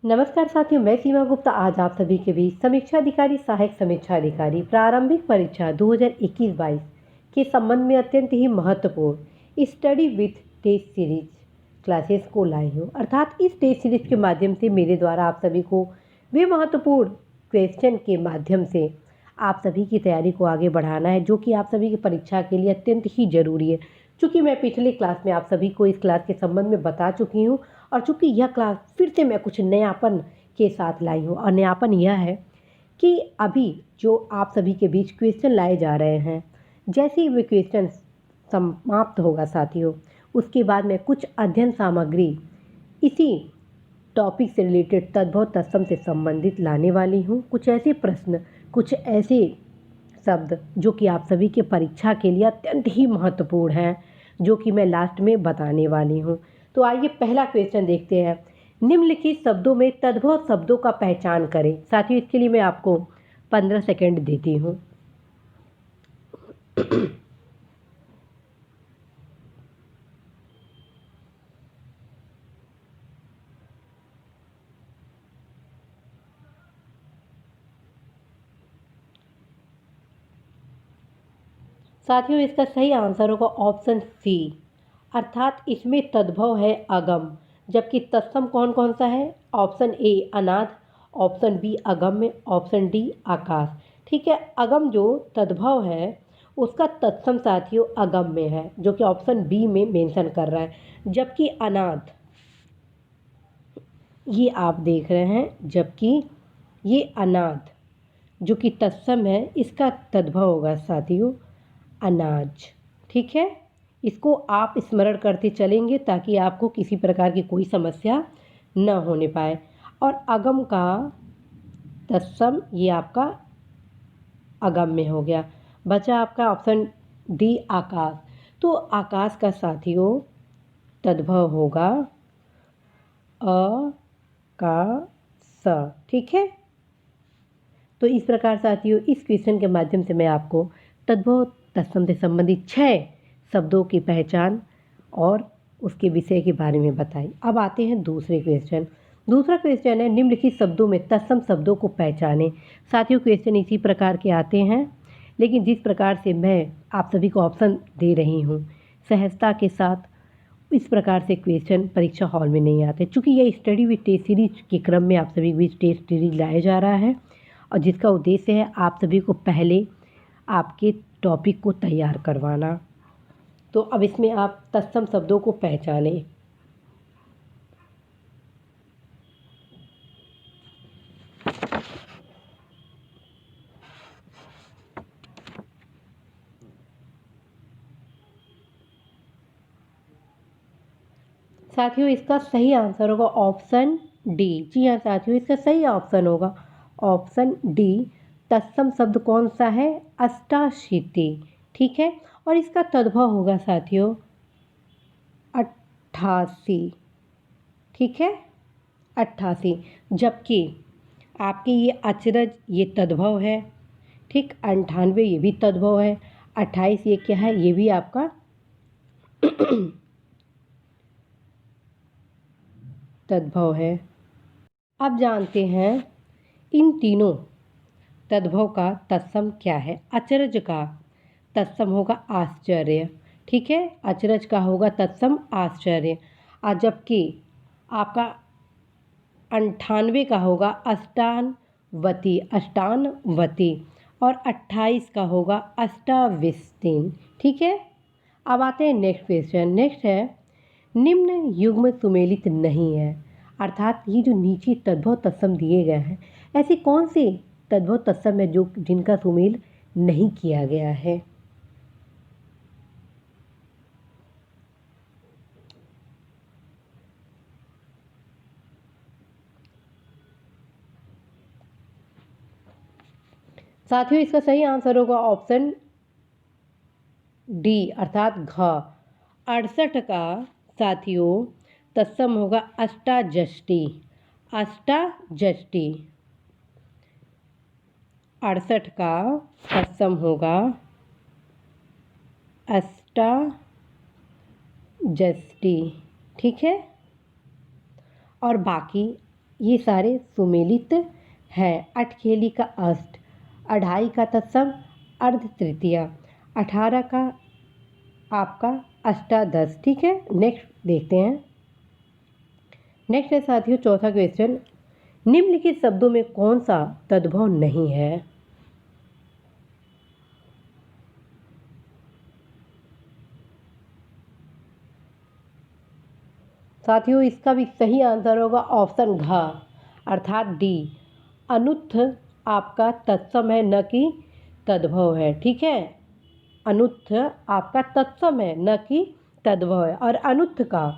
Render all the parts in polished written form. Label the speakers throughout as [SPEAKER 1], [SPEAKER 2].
[SPEAKER 1] नमस्कार साथियों, मैं सीमा गुप्ता आज आप सभी के बीच समीक्षा अधिकारी सहायक समीक्षा अधिकारी प्रारंभिक परीक्षा 2021-22 के संबंध में अत्यंत ही महत्वपूर्ण study with test series classes को लाई हूँ। अर्थात इस टेस्ट सीरीज के माध्यम से मेरे द्वारा आप सभी को वे महत्वपूर्ण क्वेश्चन के माध्यम से आप सभी की तैयारी को आगे बढ़ाना है, जो कि आप सभी की परीक्षा के लिए अत्यंत ही जरूरी है। चूँकि मैं पिछली क्लास में आप सभी को इस क्लास के संबंध में बता चुकी हूँ और चूँकि यह क्लास फिर से मैं कुछ नयापन के साथ लाई हूँ, और नयापन यह है कि अभी जो आप सभी के बीच क्वेश्चन लाए जा रहे हैं, जैसे ही वे क्वेश्चन समाप्त होगा साथियों, उसके बाद मैं कुछ अध्ययन सामग्री इसी टॉपिक से रिलेटेड तद्भव तत्सम से संबंधित लाने वाली हूँ। कुछ ऐसे प्रश्न, कुछ ऐसे शब्द जो कि आप सभी के परीक्षा के लिए अत्यंत ही महत्वपूर्ण हैं, जो कि मैं लास्ट में बताने वाली हूँ। तो आइए पहला क्वेश्चन देखते हैं। निम्नलिखित शब्दों में तद्भव शब्दों का पहचान करें। साथियों, इसके लिए मैं आपको 15 सेकंड देती हूँ। साथियों, इसका सही आंसर होगा ऑप्शन सी, अर्थात इसमें तद्भव है अगम, जबकि तत्सम कौन कौन सा है? ऑप्शन ए अनाथ, ऑप्शन बी अगम्य, ऑप्शन डी आकाश। ठीक है, अगम जो तद्भव है उसका तत्सम साथियों अगम्य है, जो कि ऑप्शन बी में मेंशन कर रहा है। जबकि अनाथ, ये आप देख रहे हैं, जबकि ये अनाथ जो कि तत्सम है, इसका तद्भव होगा साथियों अनाज। ठीक है, इसको आप स्मरण करते चलेंगे ताकि आपको किसी प्रकार की कोई समस्या न होने पाए। और अगम का तत्सम ये आपका अगम में हो गया। बचा आपका ऑप्शन डी आकाश। तो आकाश का साथियों तद्भव होगा अ का स। ठीक है, तो इस प्रकार साथियों इस क्वेश्चन के माध्यम से मैं आपको तद्भव तत्सम से संबंधित 6 शब्दों की पहचान और उसके विषय के बारे में बताई। अब आते हैं दूसरे क्वेश्चन। दूसरा क्वेश्चन है निम्नलिखित शब्दों में तत्सम शब्दों को पहचानें। साथियों क्वेश्चन इसी प्रकार के आते हैं, लेकिन जिस प्रकार से मैं आप सभी को ऑप्शन दे रही हूँ, सहजता के साथ इस प्रकार से क्वेश्चन परीक्षा हॉल में नहीं आते। चूँकि यह स्टडी विद टेस्ट सीरीज के क्रम में आप सभी के बीच टेस्ट सीरीज लाया जा रहा है, और जिसका उद्देश्य है आप सभी को पहले आपके टॉपिक को तैयार करवाना। तो अब इसमें आप तत्सम शब्दों को पहचानें। साथियों इसका सही आंसर होगा ऑप्शन डी। जी हाँ साथियों, इसका सही ऑप्शन होगा ऑप्शन डी। तत्सम शब्द कौन सा है? अष्टाशीति। ठीक है, और इसका तद्भव होगा साथियों 88। ठीक है, 88। जबकि आपके ये अचरज ये तद्भव है। ठीक, 98 ये भी तद्भव है। 28 ये क्या है? ये भी आपका तद्भव है। अब जानते हैं इन तीनों तद्भव का तत्सम क्या है। अचरज का तत्सम होगा आश्चर्य। ठीक है, अचरज का होगा तत्सम आश्चर्य। और जबकि आपका 98 का होगा अष्टानवती, अष्टानवती। और 28 का होगा अष्टाविस्तीन। ठीक है, अब आते हैं नेक्स्ट क्वेश्चन। नेक्स्ट है निम्न युग्म सुमेलित नहीं है। अर्थात ये जो नीचे तद्भव तत्सम दिए गए हैं, ऐसे कौन से तद्भव तत्सम है जो जिनका सुमेल नहीं किया गया है? साथियों इसका सही आंसर होगा ऑप्शन डी, अर्थात घ। 68 का साथियों तत्सम होगा अष्टाजष्टी। अष्टाजष्टी। 68 का तत्सम होगा अष्टाजष्टी। ठीक है, और बाकी ये सारे सुमेलित हैं। अठखेली का अष्ट, अढ़ाई का तत्सम अर्ध तृतीया, 18 का आपका अष्टादश। ठीक है, नेक्स्ट देखते हैं। नेक्स्ट है साथियों चौथा क्वेश्चन, निम्नलिखित शब्दों में कौन सा तद्भव नहीं है? साथियों इसका भी सही आंसर होगा ऑप्शन घ अर्थात डी, अनुत्थ आपका तत्सम है न कि तद्भव है। ठीक है, अनुत्थ आपका तत्सम है न कि तद्भव है, और अनुत्थ का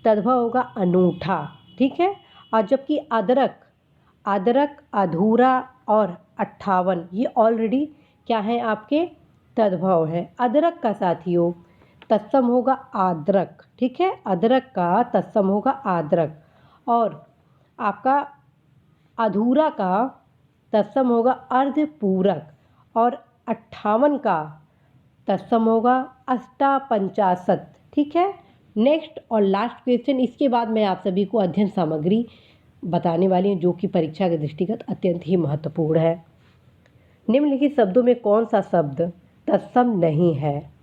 [SPEAKER 1] तद्भव होगा अनूठा। ठीक है, और जबकि अदरक, अदरक, अधूरा और 58 ये ऑलरेडी क्या है आपके तद्भव है। अदरक का साथियों तत्सम होगा आद्रक। ठीक है, अदरक का तत्सम होगा आद्रक, और आपका अधूरा का तत्सम होगा अर्धपूरक, और 58 का तत्सम होगा अष्टापंचाशत। ठीक है, नेक्स्ट और लास्ट क्वेश्चन, इसके बाद मैं आप सभी को अध्ययन सामग्री बताने वाली हूँ जो कि परीक्षा के दृष्टिगत अत्यंत ही महत्वपूर्ण है। निम्नलिखित शब्दों में कौन सा शब्द तत्सम नहीं है?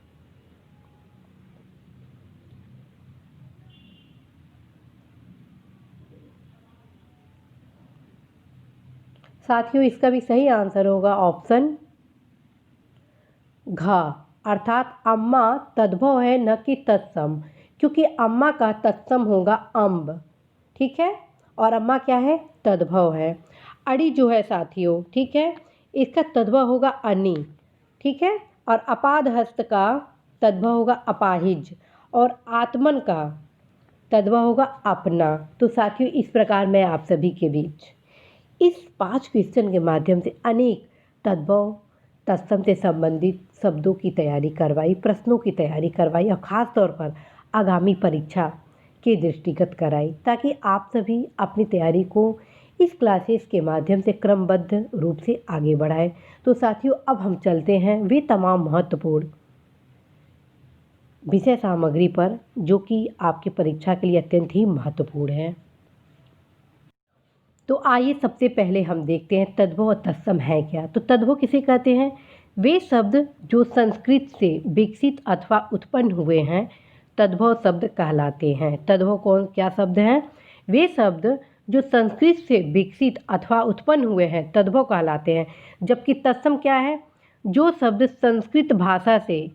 [SPEAKER 1] साथियों इसका भी सही आंसर होगा ऑप्शन घ अर्थात अम्मा तद्भव है न कि तत्सम, क्योंकि अम्मा का तत्सम होगा अम्ब। ठीक है, और अम्मा क्या है तद्भव है। अड़ी जो है साथियों, ठीक है, इसका तद्भव होगा अनि। ठीक है, और अपाद हस्त का तद्भव होगा अपाहिज, और आत्मन का तद्भव होगा अपना। तो साथियों इस प्रकार मैं आप सभी के बीच इस 5 क्वेश्चन के माध्यम से अनेक तद्भव तत्सम से संबंधित शब्दों की तैयारी करवाई, प्रश्नों की तैयारी करवाई, और ख़ास तौर पर आगामी परीक्षा के दृष्टिगत कराई, ताकि आप सभी अपनी तैयारी को इस क्लासेस के माध्यम से क्रमबद्ध रूप से आगे बढ़ाएं। तो साथियों अब हम चलते हैं वे तमाम महत्वपूर्ण विषय सामग्री पर जो कि आपकी परीक्षा के लिए अत्यंत ही महत्वपूर्ण है। तो आइए सबसे पहले हम देखते हैं तद्भव और तत्सम है क्या। तो तद्भव किसे कहते हैं? वे शब्द जो संस्कृत से विकसित अथवा उत्पन्न हुए हैं तद्भव शब्द कहलाते हैं। तद्भव कौन क्या शब्द हैं? वे शब्द जो संस्कृत से विकसित अथवा उत्पन्न हुए हैं तद्भव कहलाते हैं। जबकि तत्सम क्या है? जो शब्द संस्कृत भाषा से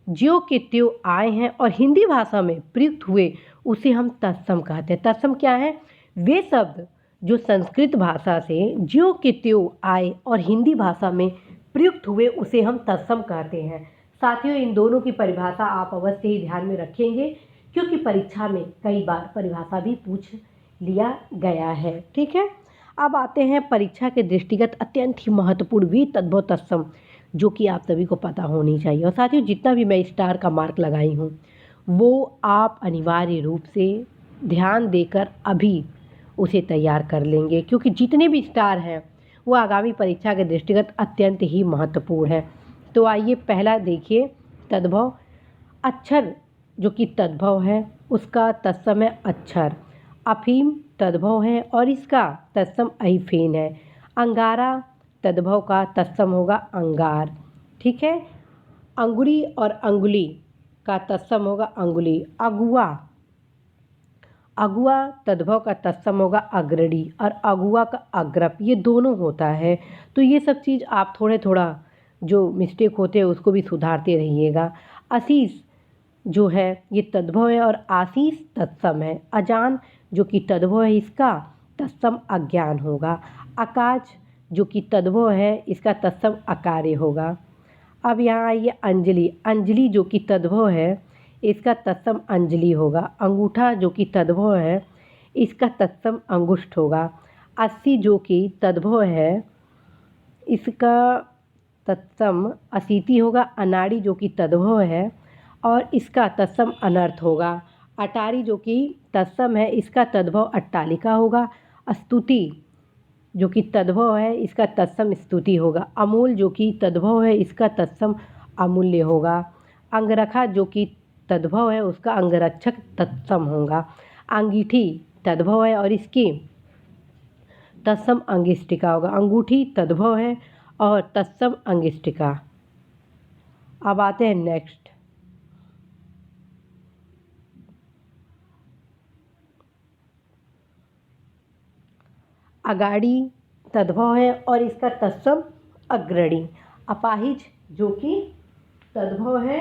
[SPEAKER 1] ज्यों के त्यों आए हैं और हिंदी भाषा में प्रयुक्त हुए उसे हम तत्सम कहते हैं। तत्सम क्या है? वे शब्द जो संस्कृत भाषा से ज्यों के त्यों आए और हिंदी भाषा में प्रयुक्त हुए उसे हम तत्सम कहते हैं। साथियों इन दोनों की परिभाषा आप अवश्य ही ध्यान में रखेंगे, क्योंकि परीक्षा में कई बार परिभाषा भी पूछ लिया गया है। ठीक है, अब आते हैं परीक्षा के दृष्टिगत अत्यंत ही महत्वपूर्ण वे तद्भव तत्सम जो कि आप सभी को पता होनी चाहिए। और साथियों जितना भी मैं स्टार का मार्क लगाई हूँ वो आप अनिवार्य रूप से ध्यान देकर अभी उसे तैयार कर लेंगे, क्योंकि जितने भी स्टार हैं वो आगामी परीक्षा के दृष्टिगत अत्यंत ही महत्वपूर्ण है। तो आइए पहला देखिए तद्भव। अक्षर जो कि तद्भव है उसका तत्सम है अक्षर। अफीम तद्भव है और इसका तत्सम अहिफेन है। अंगारा तद्भव का तत्सम होगा अंगार। ठीक है, अंगुरी और अंगुली का तत्सम होगा अंगुली। अगुआ, अगुआ तद्भव का तत्सम होगा अग्रणी, और अगुआ का अग्रप, ये दोनों होता है। तो ये सब चीज़ आप थोड़ा जो मिस्टेक होते हैं उसको भी सुधारते रहिएगा। आशीष जो है ये तद्भव है और आशीष तत्सम है। अजान जो कि तद्भव है इसका तत्सम अज्ञान होगा। आकाश जो कि तद्भव है इसका तत्सम अकार्य होगा। अब यहाँ आइए अंजलि। अंजलि जो कि तद्भव है इसका तत्सम अंजलि होगा। अंगूठा जो कि तद्भव है इसका तत्सम अंगुष्ठ होगा। 80 जो कि तद्भव है इसका तत्सम अशीति होगा। अनाड़ी जो कि तद्भव है और इसका तत्सम अनर्थ होगा। अटारी जो कि तत्सम है इसका तद्भव अट्टालिका होगा। स्तुति जो कि तद्भव है इसका तत्सम स्तुति होगा। अमूल जो कि तद्भव है इसका तत्सम अमूल्य होगा। अंगरखा जो कि तद्भव है उसका अंगरक्षक तत्सम होगा। अंगीठी तद्भव है और इसकी तत्सम अंगिष्टिका होगा। अंगूठी तद्भव है और तत्सम अंगिष्टिका। अब आते हैं नेक्स्ट। अगाड़ी तद्भव है और इसका तत्सम अग्रणी। अपाहिज जो कि तद्भव है,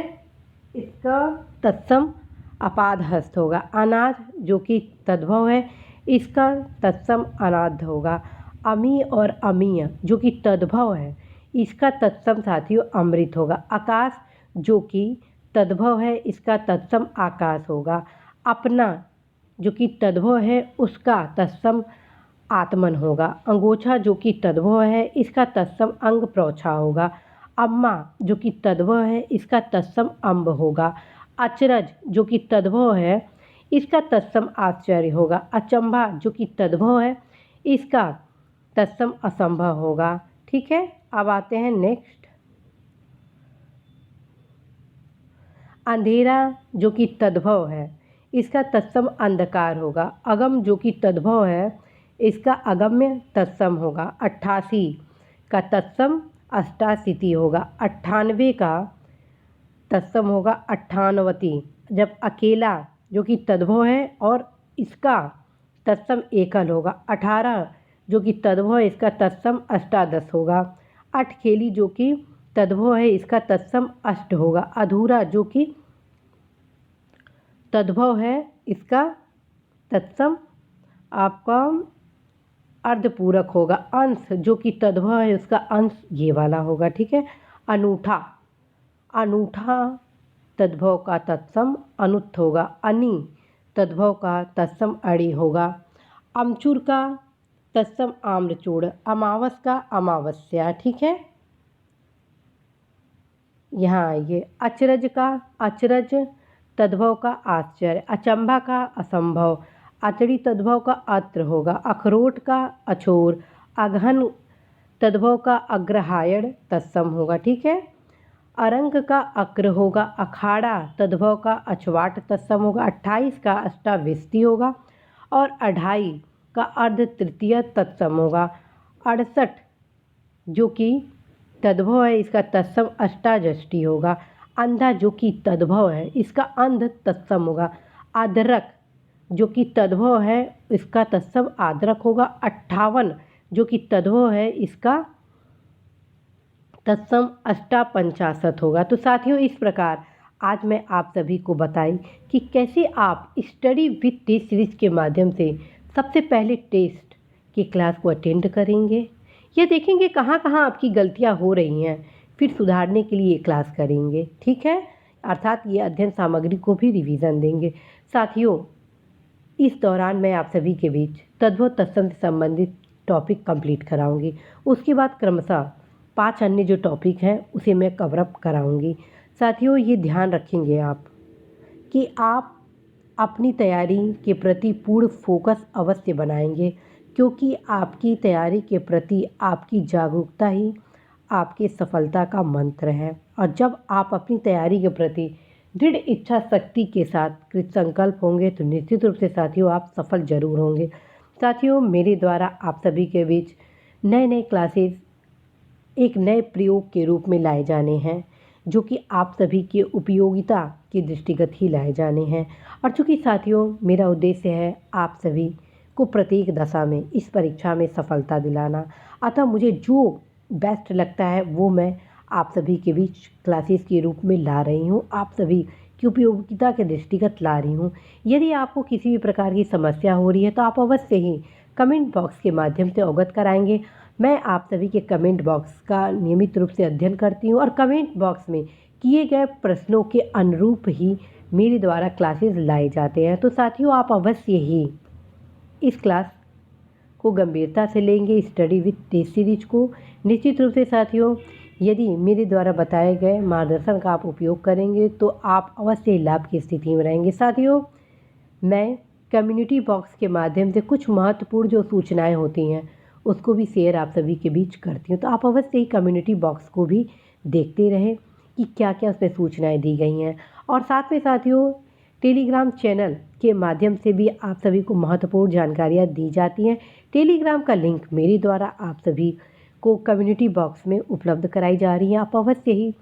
[SPEAKER 1] इसका तत्सम अपादहस्त होगा। अनाथ जो कि तद्भव है, इसका तत्सम अनाथ होगा। अमी और अमीय जो कि तद्भव है, इसका तत्सम साथियों अमृत होगा। आकाश जो कि तद्भव है, इसका तत्सम आकाश होगा। अपना जो कि तद्भव है, उसका तत्सम आत्मन होगा। अंगोछा जो कि तद्भव है, इसका तत्सम अंग प्रोछा होगा। अम्मा जो कि तद्भव है, इसका तत्सम अम्ब होगा। अचरज जो कि तद्भव है, इसका तत्सम आश्चर्य होगा। अचंभा जो कि तद्भव है, इसका तत्सम असंभव होगा। ठीक है, अब आते हैं नेक्स्ट। अंधेरा जो कि तद्भव है, इसका तत्सम अंधकार होगा। अगम जो कि तद्भव है, इसका अगम्य तत्सम होगा। 88 का तत्सम अष्टाशीति होगा। 98 का तत्सम होगा अट्ठानवती। जब अकेला जो कि तद्भव है और इसका तत्सम एकल होगा। 18 जो कि तद्भव है, इसका तत्सम अष्टादश होगा। अठखेली जो कि तद्भव है, इसका तत्सम अष्ट होगा। अधूरा जो कि तद्भव है, इसका तत्सम आपका अर्धपूरक होगा। अंश जो कि तद्भव है, उसका अंश ये वाला होगा। ठीक है। अनूठा, अनूठा तद्भव का तत्सम अनुत्थ होगा। अनि तद्भव का तत्सम अणि होगा। अमचूर का तत्सम आम्रचूड़। अमावस का अमावस्या। ठीक है, यहाँ आइए। अचरज का अचरज तद्भव का आश्चर्य। अचंभा का असंभव। अतड़ी तद्भव का अत्र होगा। अखरोट का अछोर। अगहन तद्भव का अग्रहायण तत्सम होगा। ठीक है। अरंग का अक्र होगा। अखाड़ा तद्भव का अछवाट तत्सम होगा। 28 का अष्टाविस्ती होगा और 2.5 का अर्ध तृतीय तत्सम होगा। 68 जो कि तद्भव है, इसका तत्सम अष्टाजष्टी होगा। अंधा जो कि तद्भव है, इसका अंध तत्सम होगा। आदरक जो कि तद्भव है, इसका तत्सम आदरक होगा। 58 जो कि तद्भव है, इसका तत्सम अष्टापंचाशत होगा। तो साथियों, इस प्रकार आज मैं आप सभी को बताई कि कैसे आप स्टडी विथ टेस्ट सीरीज के माध्यम से सबसे पहले टेस्ट की क्लास को अटेंड करेंगे, ये देखेंगे कहाँ कहाँ आपकी गलतियाँ हो रही हैं, फिर सुधारने के लिए क्लास करेंगे। ठीक है, अर्थात ये अध्ययन सामग्री को भी रिवीजन देंगे। साथियों, इस दौरान मैं आप सभी के बीच तद्भव तत्सम से संबंधित टॉपिक कंप्लीट कराऊंगी। उसके बाद क्रमशः 5 अन्य जो टॉपिक हैं उसे मैं कवर अप कराऊंगी। साथियों, ये ध्यान रखेंगे आप कि आप अपनी तैयारी के प्रति पूर्ण फोकस अवश्य बनाएंगे, क्योंकि आपकी तैयारी के प्रति आपकी जागरूकता ही आपकी सफलता का मंत्र है। और जब आप अपनी तैयारी के प्रति दृढ़ इच्छा शक्ति के साथ कृत संकल्प होंगे तो निश्चित रूप से साथियों आप सफल जरूर होंगे। साथियों, मेरे द्वारा आप सभी के बीच नए नए क्लासेस एक नए प्रयोग के रूप में लाए जाने हैं, जो कि आप सभी के उपयोगिता के दृष्टिगत ही लाए जाने हैं। और चूँकि साथियों मेरा उद्देश्य है आप सभी को प्रत्येक दशा में इस परीक्षा में सफलता दिलाना, अतः मुझे जो बेस्ट लगता है वो मैं आप सभी के बीच क्लासेस के रूप में ला रही हूँ, आप सभी की उपयोगिता के दृष्टिगत ला रही हूँ। यदि आपको किसी भी प्रकार की समस्या हो रही है तो आप अवश्य ही कमेंट बॉक्स के माध्यम से अवगत कराएंगे। मैं आप सभी के कमेंट बॉक्स का नियमित रूप से अध्ययन करती हूँ और कमेंट बॉक्स में किए गए प्रश्नों के अनुरूप ही मेरे द्वारा क्लासेस लाए जाते हैं। तो साथियों, आप अवश्य ही इस क्लास को गंभीरता से लेंगे, स्टडी विथ टेस्ट सीरीज को। निश्चित रूप से साथियों, यदि मेरे द्वारा बताए गए मार्गदर्शन का आप उपयोग करेंगे तो आप अवश्य लाभ की स्थिति में रहेंगे। साथियों, मैं कम्युनिटी बॉक्स के माध्यम से कुछ महत्वपूर्ण जो सूचनाएं होती हैं उसको भी शेयर आप सभी के बीच करती हूँ, तो आप अवश्य ही कम्युनिटी बॉक्स को भी देखते रहें कि क्या क्या उसमें सूचनाएं दी गई हैं। और साथ में साथियों, टेलीग्राम चैनल के माध्यम से भी आप सभी को महत्वपूर्ण जानकारियाँ दी जाती हैं। टेलीग्राम का लिंक मेरे द्वारा आप सभी को कम्युनिटी बॉक्स में उपलब्ध कराई जा रही है। आप अवश्य ही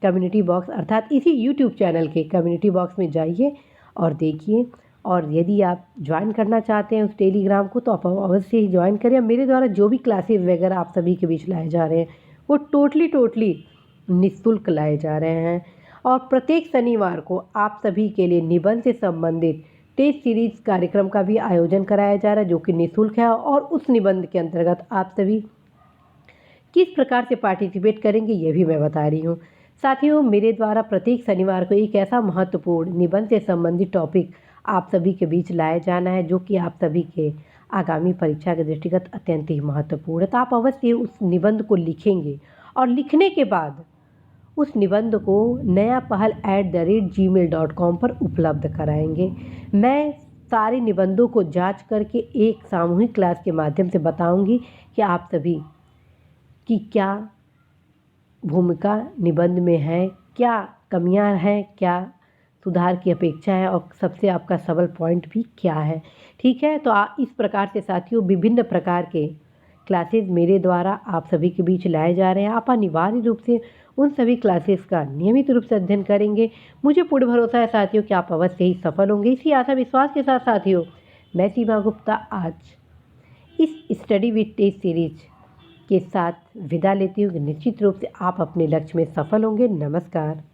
[SPEAKER 1] कम्युनिटी बॉक्स अर्थात इसी यूट्यूब चैनल के कम्युनिटी बॉक्स में जाइए और देखिए। और यदि आप ज्वाइन करना चाहते हैं उस टेलीग्राम को तो आप अवश्य ही ज्वाइन करें। मेरे द्वारा जो भी क्लासेस वगैरह आप सभी के बीच लाए जा रहे हैं वो टोटली निःशुल्क लाए जा रहे हैं। और प्रत्येक शनिवार को आप सभी के लिए निबंध से संबंधित टेस्ट सीरीज कार्यक्रम का भी आयोजन कराया जा रहा है जो कि निःशुल्क है। और उस निबंध के अंतर्गत आप सभी किस प्रकार से पार्टिसिपेट करेंगे ये भी मैं बता रही हूँ। साथियों, मेरे द्वारा प्रत्येक शनिवार को एक ऐसा महत्वपूर्ण निबंध से संबंधित टॉपिक आप सभी के बीच लाया जाना है जो कि आप सभी के आगामी परीक्षा के दृष्टिगत अत्यंत ही महत्वपूर्ण है। तो आप अवश्य उस निबंध को लिखेंगे और लिखने के बाद उस निबंध को nayapahal@gmail.com पर उपलब्ध कराएंगे। मैं सारे निबंधों को जांच करके एक सामूहिक क्लास के माध्यम से बताऊंगी कि आप सभी की क्या भूमिका निबंध में है, क्या कमियां हैं, क्या सुधार की अपेक्षा है और सबसे आपका सबल पॉइंट भी क्या है। ठीक है, तो इस प्रकार से साथियों विभिन्न प्रकार के क्लासेस मेरे द्वारा आप सभी के बीच लाए जा रहे हैं। आप अनिवार्य रूप से उन सभी क्लासेस का नियमित रूप से अध्ययन करेंगे। मुझे पूर्ण भरोसा है साथियों कि आप अवश्य ही सफल होंगे। इसी आशा विश्वास के साथ साथियों मैं सीमा गुप्ता आज इस स्टडी विद टेस्ट सीरीज के साथ विदा लेती हूँ कि निश्चित रूप से आप अपने लक्ष्य में सफल होंगे। नमस्कार।